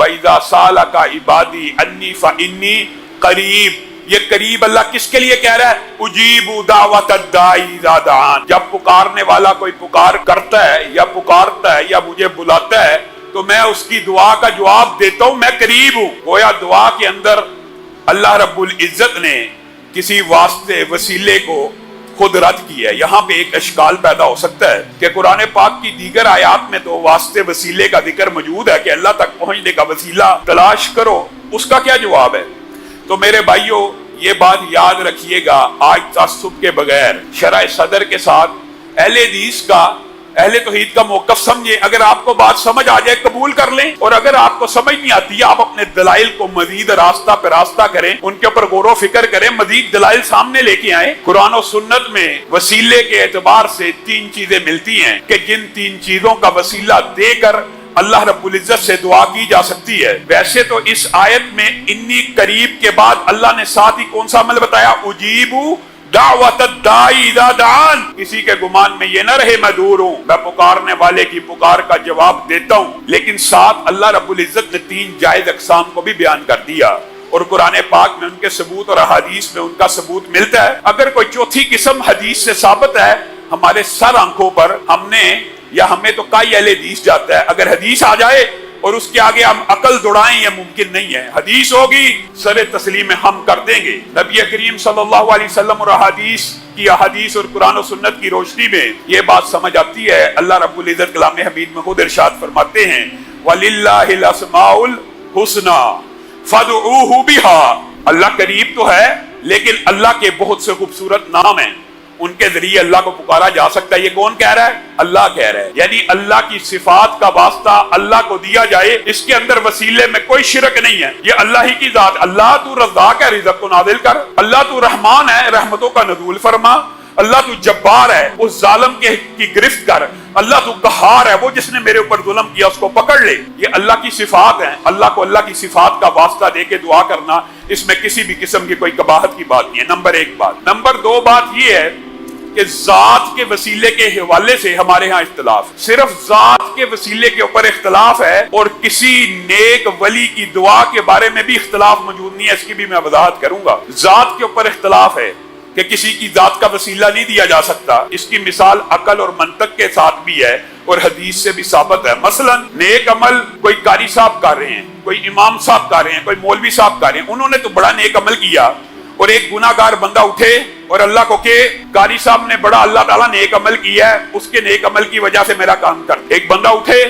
وَإِذَا سَأَلَكَ عِبَادِي أَنِّي فَإِنِّي قریب، یہ قریب اللہ کس کے لیے کہہ رہا ہے؟ اجیب دعوت الداعی اذا دعان، جب پکارنے والا کوئی پکار کرتا ہے یا پکارتا ہے یا مجھے بلاتا ہے تو میں اس کی دعا کا جواب دیتا ہوں، میں قریب ہوں۔ گویا دعا کے اندر اللہ رب العزت نے کسی واسطے وسیلے کو خود رد کیا ہے۔ یہاں پہ ایک اشکال پیدا ہو سکتا ہے کہ قرآن پاک کی دیگر آیات میں تو واسطے وسیلے کا ذکر موجود ہے کہ اللہ تک پہنچنے کا وسیلہ تلاش کرو، اس کا کیا جواب ہے؟ تو میرے بھائیوں یہ بات یاد رکھیے گا، آج تعصب کے بغیر شرح صدر کے ساتھ اہل حدیث کا، اہل توحید کا موقف سمجھیں۔ اگر آپ کو بات سمجھ آ جائے قبول کر لیں، اور اگر آپ کو سمجھ نہیں آتی آپ اپنے دلائل کو مزید راستہ پہ راستہ کریں، ان کے اوپر غور و فکر کریں، مزید دلائل سامنے لے کے آئیں۔ قرآن و سنت میں وسیلے کے اعتبار سے تین چیزیں ملتی ہیں کہ جن تین چیزوں کا وسیلہ دے کر اللہ رب العزت سے دعا کی جا سکتی ہے۔ ویسے تو اس آیت میں انی قریب کے بعد اللہ نے ساتھ ہی کون سا عمل بتایا؟ اجیبو دعوت الداعی اذا دعان۔ کسی کے گمان میں یہ نہ رہے میں دور ہوں، میں پکارنے والے کی پکار کا جواب دیتا ہوں، لیکن ساتھ اللہ رب العزت نے تین جائز اقسام کو بھی بیان کر دیا، اور قرآن پاک میں ان کے ثبوت اور احادیث میں ان کا ثبوت ملتا ہے۔ اگر کوئی چوتھی قسم حدیث سے ثابت ہے، ہمارے سر آنکھوں پر ہم نے یا ہمیں تو کئی اہل حدیث جاتا ہے، اگر حدیث آ جائے اور اس کے آگے ہم عقل دوڑائیں یہ ممکن نہیں ہے۔ حدیث ہوگی سر تسلیم ہم کر دیں گے۔ نبی کریم صلی اللہ علیہ وسلم اور احادیث اور قرآن و سنت کی روشنی میں یہ بات سمجھ آتی ہے۔ اللہ رب العزت کلام حمید میں خود ارشاد فرماتے ہیں وَلِلَّهِ الْأَسْمَاءُ الْحُسْنَى فَادْعُوهُ بِهَا۔ اللہ قریب تو ہے لیکن اللہ کے بہت سے خوبصورت نام ہیں، ان کے ذریعے اللہ کو پکارا جا سکتا ہے۔ یہ کون کہہ رہا ہے؟ اللہ کہہ رہا ہے۔ یعنی اللہ کی صفات کا واسطہ اللہ کو دیا جائے، اس کے اندر وسیلے میں کوئی شرک نہیں ہے، یہ اللہ ہی کی ذات۔ اللہ تو رزاق ہے، رزق کو نازل کر۔ اللہ تو رحمان ہے، رحمتوں کا نزول فرما۔ اللہ تو جبار ہے، اس ظالم کی گرفت کر۔ اللہ تو قہار ہے، وہ جس نے میرے اوپر ظلم کیا اس کو پکڑ لے۔ یہ اللہ کی صفات ہیں۔ اللہ کو اللہ کی صفات کا واسطہ دے کے دعا کرنا، اس میں کسی بھی قسم کی کوئی قباحت کی بات نہیں ہے۔ نمبر ایک بات۔ نمبر دو بات یہ ہے کہ ذات کے وسیلے کے حوالے سے ہمارے ہاں اختلاف، صرف ذات کے وسیلے کے اوپر اختلاف ہے، اور کسی نیک ولی کی دعا کے بارے میں بھی اختلاف موجود نہیں ہے، اس کی بھی میں وضاحت کروں گا۔ ذات کے اوپر اختلاف ہے کہ کسی کی ذات کا وسیلہ نہیں دیا جا سکتا، اس کی مثال عقل اور منطق کے ساتھ بھی ہے اور حدیث سے بھی ثابت ہے۔ مثلا نیک عمل کوئی قاری صاحب کر رہے ہیں، کوئی امام صاحب کر رہے ہیں، کوئی مولوی صاحب کر رہے ہیں، انہوں نے تو بڑا نیک عمل کیا، اور ایک گناہگار بندہ اٹھے اور اللہ کو کہ قاری صاحب نے بڑا اللہ تعالیٰ نیک عمل کیا ہے، اس کے نیک عمل کی وجہ سے میرا کام کر۔ ایک بندہ اٹھے،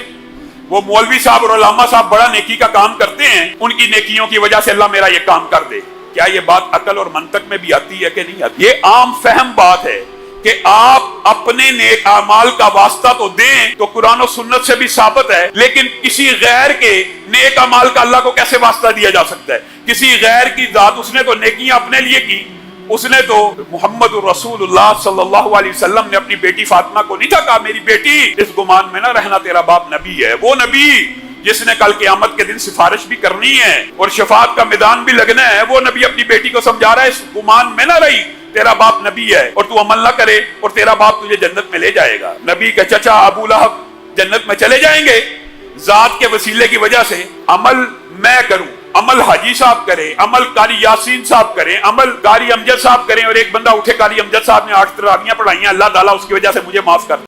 وہ مولوی صاحب اور علامہ صاحب بڑا نیکی کا کام کرتے ہیں، ان کی نیکیوں کی وجہ سے اللہ میرا یہ کام کر دے۔ کیا یہ بات عقل اور منطق میں بھی آتی ہے کہ نہیں آتی؟ یہ عام فہم بات ہے کہ آپ اپنے نیک اعمال کا واسطہ تو دیں، تو قرآن و سنت سے بھی ثابت ہے، لیکن کسی غیر کے نیک اعمال کا اللہ کو کیسے واسطہ دیا جا سکتا ہے؟ کسی غیر کی ذات، اس نے تو نیکیاں اپنے لیے کی، اس نے تو محمد رسول اللہ صلی اللہ علیہ وسلم نے اپنی بیٹی فاطمہ کو نہیں کہا میری بیٹی اس گمان میں نہ رہنا تیرا باپ نبی ہے۔ وہ نبی جس نے کل قیامت کے دن سفارش بھی کرنی ہے اور شفاعت کا میدان بھی لگنا ہے، وہ نبی اپنی بیٹی کو سمجھا رہا ہے اس گمان میں نہ رہی، تیرا باپ نبی ہے اور تو عمل نہ کرے اور تیرا باپ تجھے جنت میں لے جائے گا۔ نبی کا چچا ابو لہب جنت میں چلے جائیں گے ذات کے وسیلے کی وجہ سے۔ عمل میں کروں، عمل حاجی صاحب کرے، عمل قاری یاسین صاحب کریں، عمل قاری امجد صاحب کریں، اور ایک بندہ اٹھے قاری امجد صاحب نے 8 تراویحیں پڑھائیں، اللہ تعالیٰ اس کی وجہ سے مجھے معاف کر